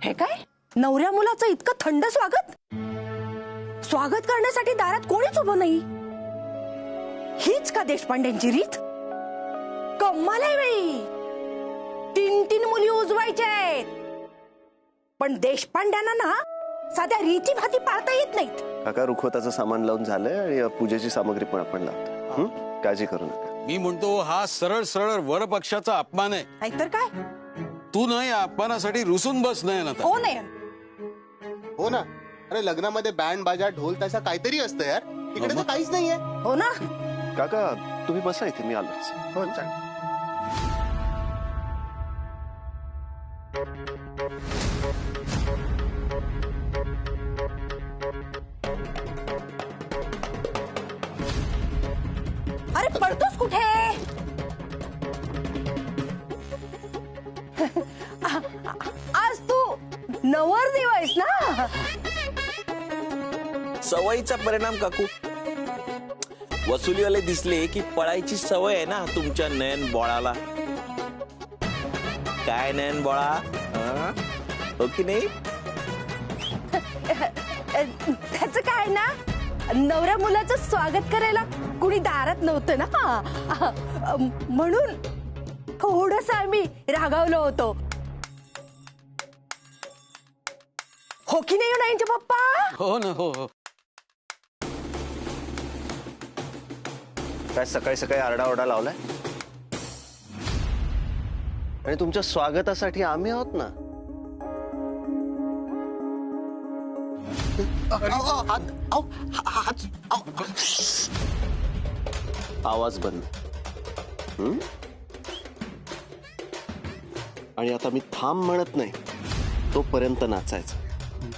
हे काय, नवऱ्या मुलाचं इतकं थंड स्वागत? स्वागत करण्यासाठी दारात कोणीच उभं नाही. हीच का देशपांड्यांची रीत? कमाल आहे बाई. 3 मुली उजवायच्या आहेत, पण देशपांड्यांना ना साध्या रीती भाती पाळता येत नाहीत. काका, रुखवताचं सामान लावून झालंय आणि पूजेची सामग्री पण आपण लावतो. काळजी करू नका. मी म्हणतो हा सरळ सरळ वरपक्षाचा अपमान आहे. नाहीतर काय. तू नाही या अपमानासाठी रुसून बस नाही ना. हो नाही. हो ना. अरे लग्नामध्ये बँड बाजा ढोल तसा काहीतरी असतं यार. इकडे तर काहीच नाहीये. हो ना. काका, तुम्ही बसा इथे, मी आलोच. हो चल. अरे पळतोस कुठे? आज तू नवरदेव आहेस ना? सवयीचा परिणाम काकू. वसुलीवाले दिसले की पळायची सवय आहे ना तुमच्या नयन बोळाला. काय नयन बोळा, हो की नाही? त्याच काय ना, नवऱ्या मुलाचं स्वागत करायला कुणी दारात नव्हतं ना, म्हणून थोडस आम्ही रागावलो होतो. हो की नाही नाईंचे पप्पा? हो ना. हो हो. काय सकाळी सकाळी आरडाओरडा लावलाय? आणि तुमच्या स्वागतासाठी आम्ही आहोत ना. आवाज बंद. आणि आता मी थांब म्हणत नाही तोपर्यंत नाचायचं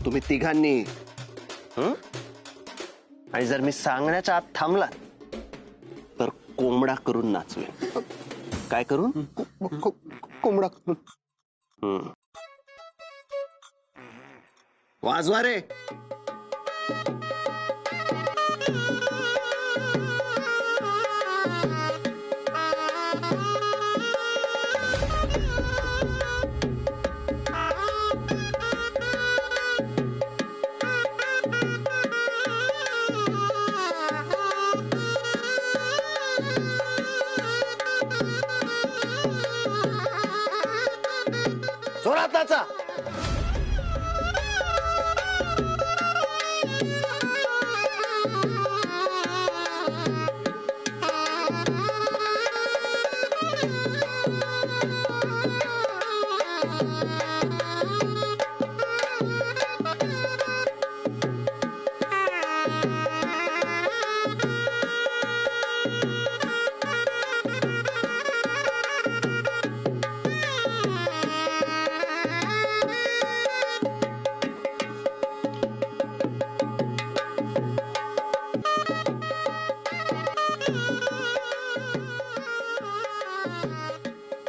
तुम्ही तिघांनी. आणि जर मी सांगण्याच्या आत थांबला तर कोंबडा करून नाचवेन. काय करून? कोंबडा करून. वाजवा रे. जोरात नाचा.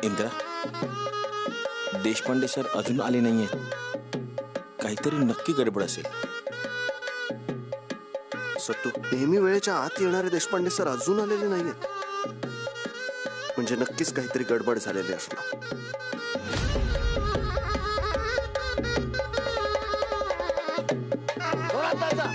इंद्रा, देशपांडे सर अजून आले नाहीयेत. काहीतरी नक्की गडबड असेल. सत्तू, नेहमी वेळेच्या आत येणारे देशपांडे सर अजून आलेले नाहीयेत. म्हणजे नक्कीच काहीतरी गडबड झालेली असणार. जोरात नाचा.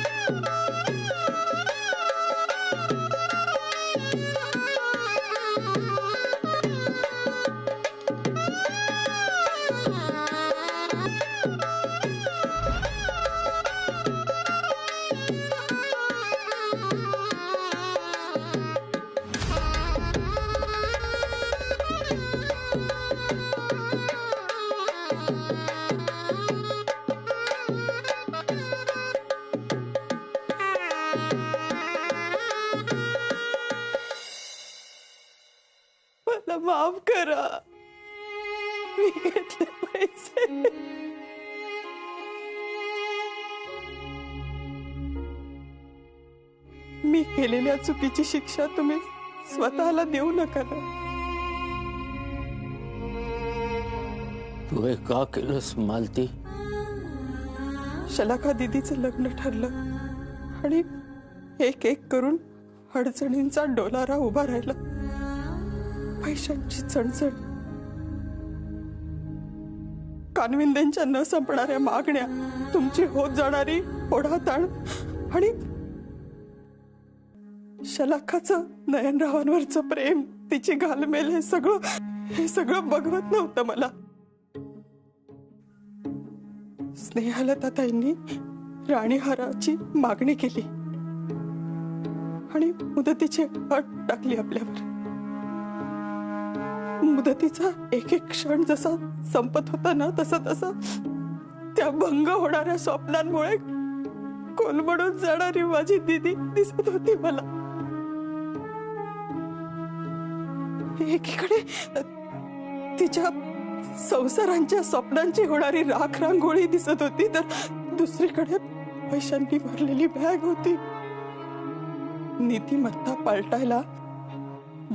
मला माफ करा. मी घेतले पैसे. मी केलेल्या चुकीची शिक्षा तुम्ही स्वतःला देऊ नका ना. तू हे का केलंस मालती? शलाका दीदीचं लग्न ठरलं आणि एक एक करून अडचणींचा डोलारा उभा राहिला. पैशांची चणचण. कानविंदेंच्या न संपणाऱ्या मागण्या, तुमची होत जाणारी ओढाताण आणि शलाखाचं नयनरावांवरचं प्रेम, तिची घालमेल, हे सगळं बघवत नव्हतं मला. स्नेहलताताईंनी राणीहाराची मागणी केली आणि मुदतीची अट टाकली आपल्यावर. मुदतीचा एक एक क्षण जसा संपत होता ना, तसा त्या भंग होणाऱ्या स्वप्नांमुळे कोलमडून जाणारी माझी दीदी दिसत होती मला. एकीकडे तिच्या संसारांच्या स्वप्नांची होणारी राख रांगोळी दिसत होती, तर दुसरीकडे पैशांनी भरलेली बॅग होती. नीतिमत्ता पालटायला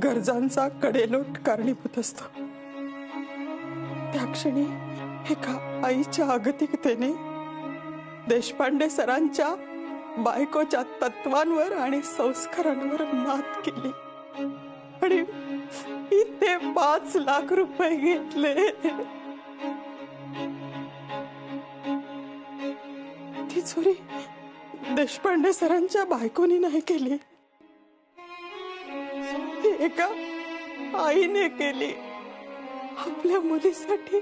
गरजांचा कडेलोट कारणीभूत असतो. त्या क्षणी एका आईच्या अगतिकतेने देशपांडे सरांच्या बायकोच्या तत्वांवर आणि संस्कारांवर मात केली आणि ते 5 लाख रुपये घेतले. ती चोरी देशपांडे सरांच्या बायकोनी नाही केली, एका आईने केली आपल्या मुलीसाठी.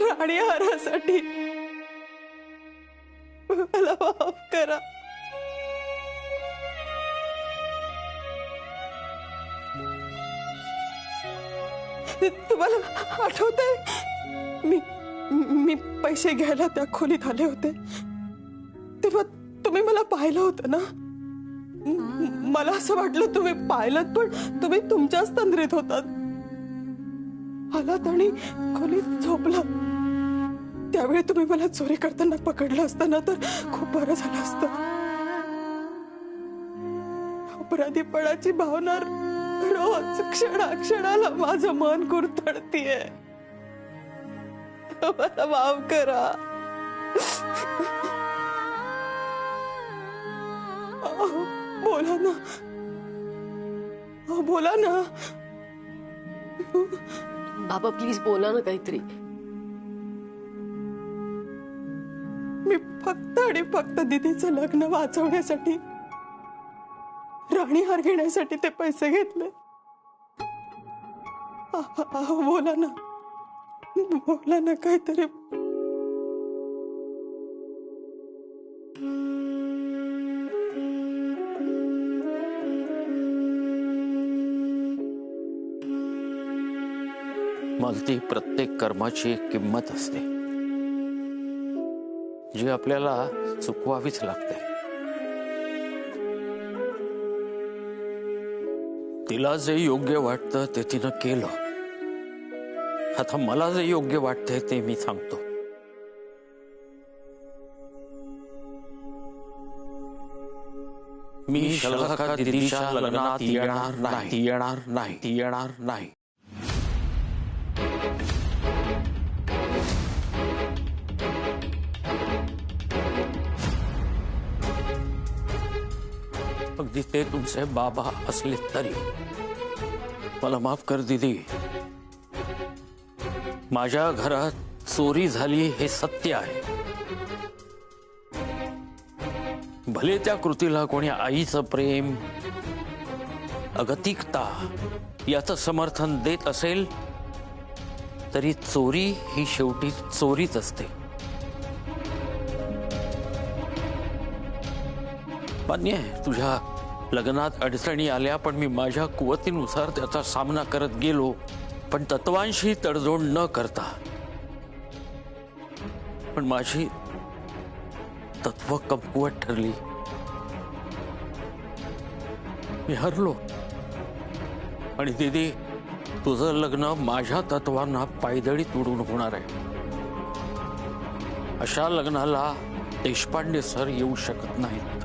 राणीहारासाठी. मला माफ करा. तुम्हाला आठवतंय मी पैसे घ्यायला त्या खोलीत आले होते तेव्हा तुम्ही मला पाहिलं होतं ना. मला असं वाटलं तुम्ही पाहिलं, पण तुम्ही तुमच्याच तंद्रीत होतात. आलात आणि खोलीत झोपला. त्यावेळी तुम्ही मला चोरी करताना पकडलं असतं ना, तर खूप बरं झालं असतं. अपराधीपणाची भावना रोज क्षणाक्षणाला माझं मन कुरतडतीये. मला माफ करा. बोला ना, बोला ना. बाबा प्लीज बोला ना काहीतरी. मी फक्त आणि फक्त दीदीचं लग्न वाचवण्यासाठी, राणीहार घेण्यासाठी ते पैसे घेतले. बोला ना, बोला ना काहीतरी. मालती, प्रत्येक कर्माची एक किंमत असते जी आपल्याला चुकवावीच लागते. तिला जे योग्य वाटतं ते तिनं केलं. आता मला जे योग्य वाटतंय ते मी सांगतो. मी शलाका दीदीच्या लग्नात येणार नाही. अगदी ते तुमचे बाबा असले तरी. मला माफ कर दीदी. माझ्या घरात चोरी झाली हे सत्य आहे. भले त्या कृतीला कोणी आईचं प्रेम, अगतिकता याचं समर्थन देत असेल, तरी चोरी ही शेवटी चोरीच असते. मान्य आहे तुझ्या लग्नात अडचणी आल्या, पण मी माझ्या कुवतीनुसार त्याचा सामना करत गेलो, पण तत्वांशी तडजोड न करता. पण माझी तत्व कमकुवत ठरली. मी हरलो. आणि दीदी, तुझं लग्न माझ्या तत्वांना पायदळी तुडून होणार आहे. अशा लग्नाला देशपांडे सर येऊ शकत नाहीत.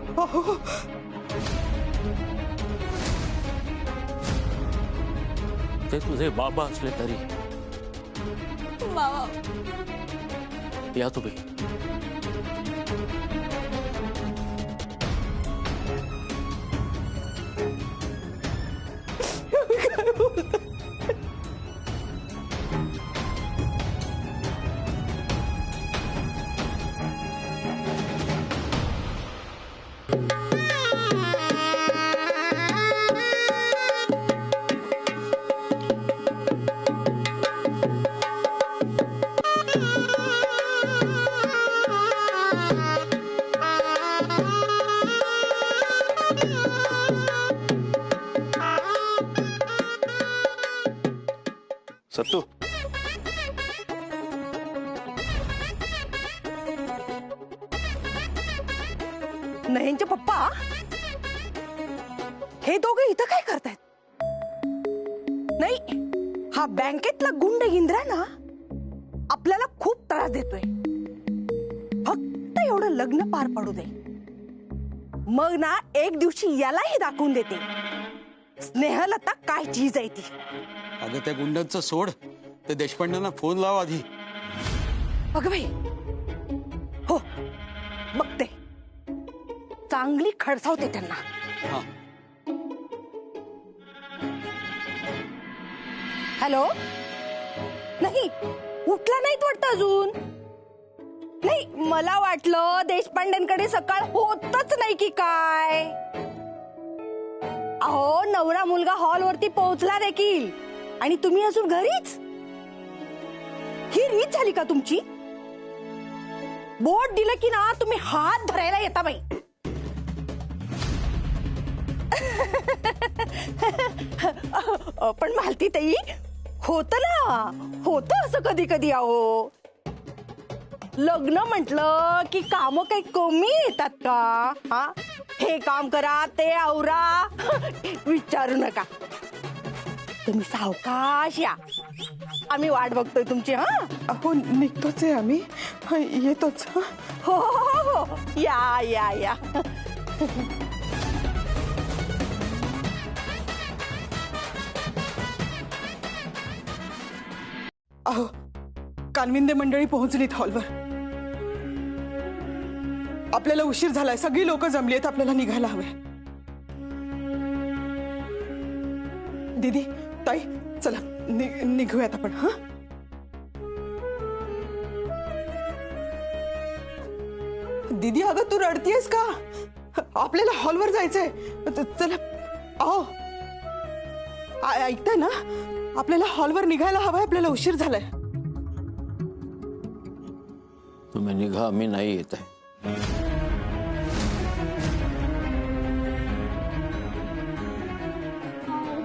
ते तुझे बाबा असले तरी. या तुम्ही. सत्तू नयनचे पप्पा हे दोघे इथं काय करतायत? नाही, हा बँकेतला गुंड इंद्रा ना आपल्याला खूप त्रास देतोय. फक्त एवढं लग्न पार पडू दे, मग ना एक दिवशी यालाही दाखवून देते स्नेहलता काय चीज आहे ती. अगं त्या गुंडांचं सोड, त्या देशपांड्यांना फोन लाव आधी. अगं बाई, हो बघते, चांगली खडसावते त्यांना. हा. हॅलो, नाही उठला नाहीत वाटतं अजून. नाही, मला वाटलं देशपांड्यांकडे सकाळ होतच नाही की काय. अहो, नवरा मुलगा हॉलवरती पोहोचला देखील आणि तुम्ही अजून घरीच. ही रीत झाली का तुमची? बोट दिलं की ना तुम्ही हात धरायला येता बाई. पण मालती ताई, होत ना, होत असं कधी कधी. अहो, लग्न म्हटलं की काम काही कमी येतात का? हा, हे काम करा, ते आवरा, विचारू नका. तुम्ही सावकाश या, आम्ही वाट बघतोय तुमची. हा, अहो निघतोच आहे आम्ही. येतोच. हो हो हो, या या या. अहो, कानविंदे मंडळी पोहोचलीत हॉलवर. आपल्याला उशीर झालाय, सगळी लोक जमली आहेत, आपल्याला निघायला हवंय. दीदी, ताई, चला निघूयात आपण. हा, दीदी अगं तू रडतीयस का? आपल्याला हॉलवर जायचंय. चला. अहो, ऐकताय ना, आपल्याला हॉलवर निघायला हवंय, आपल्याला उशीर झालाय. तुम्ही निघा, मी नाही येत आहे.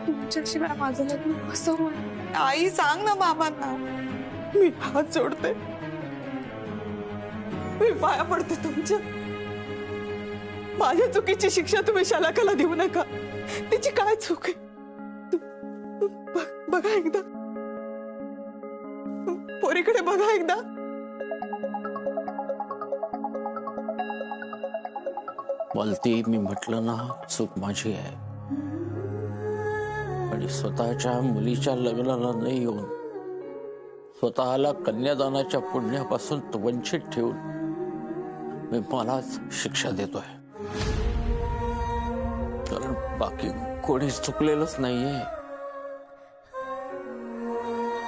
तुमच्याशिवाय माझं लग्न कसं होईल? आई सांग ना बाबांना. मी हात जोडते, मी पाया पडते तुमच्या. माझ्या चुकीची शिक्षा तुम्ही शलाकाला देऊ नका. तिची काय चूक आहे? बघा एकदा, पोरीकडे बघा एकदा. बोलती, मी म्हटलं ना, चूक माझी आहे. आणि स्वतःच्या मुलीच्या लग्नाला नाही येऊन स्वतःला कन्यादानाच्या पुण्यापासून वंचित ठेवून मी मलाच शिक्षा देतोय. कारण बाकी कोणी चुकलेलंच नाहीये.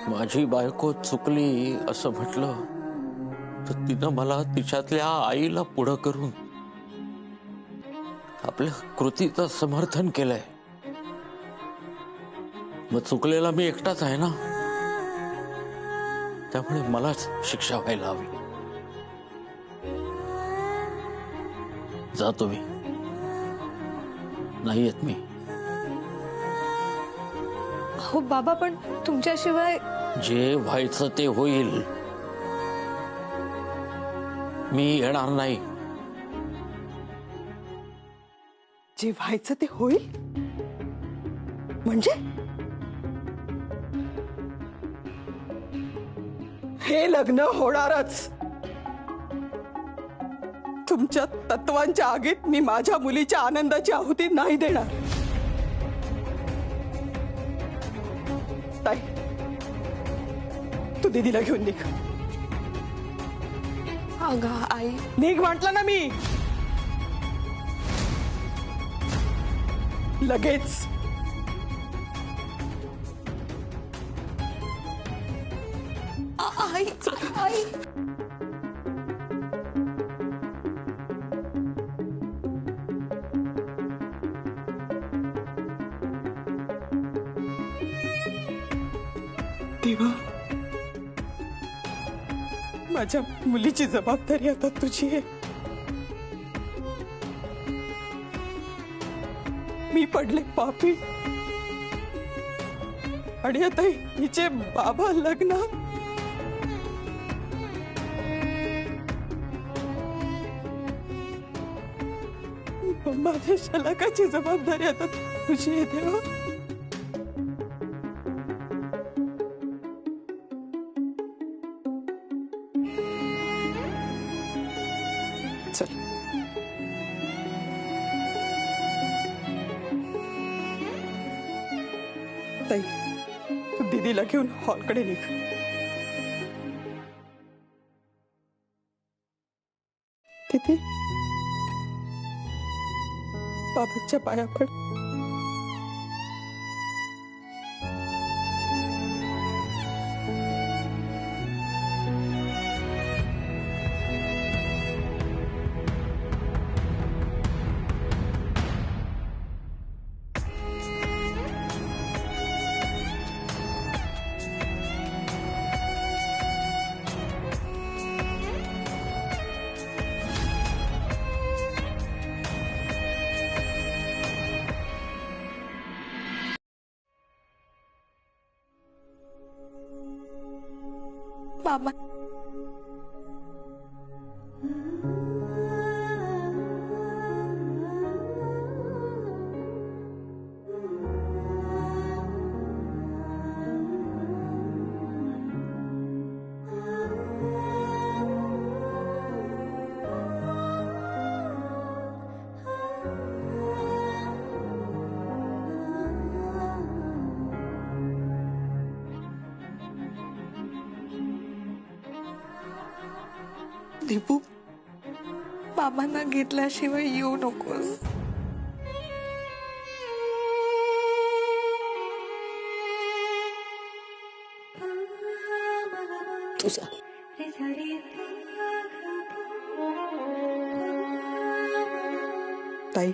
माझी बायको चुकली असं म्हटलं तर तिनं मला तिच्यातल्या आईला पुढं करून आपल्या कृतीचं समर्थन केलंय. मग चुकलेला मी एकटाच आहे ना, त्यामुळे मलाच शिक्षा व्हायला हवी. जातो मी, नाही येत मी. हो बाबा, पण तुमच्याशिवाय. जे व्हायचं ते होईल, मी येणार नाही. जे व्हायचं ते होईल म्हणजे? हे लग्न होणारच. तुमच्या तत्वांच्या आगीत मी माझ्या मुलीच्या आनंदाची आहुती नाही देणार. ताई, तू दीदीला घेऊन निघ. अगं आई, निघ म्हटलं ना मी. लगेच. आई, आई. देवा, माझ्या मुलीची जबाबदारी आता तुझी आहे. मी पडले पापी. आणि आता हिचे बाबा लग्नात. माझ्या शलाकाची जबाबदारी आता तुझी आहे देवा. चल ताई, तू दीदीला घेऊन हॉलकडे निघ. तिथे बाबांच्या पाया पड. बाबा दीपू, बाबांना घेतल्याशिवाय येऊ नकोस. तुझा ताई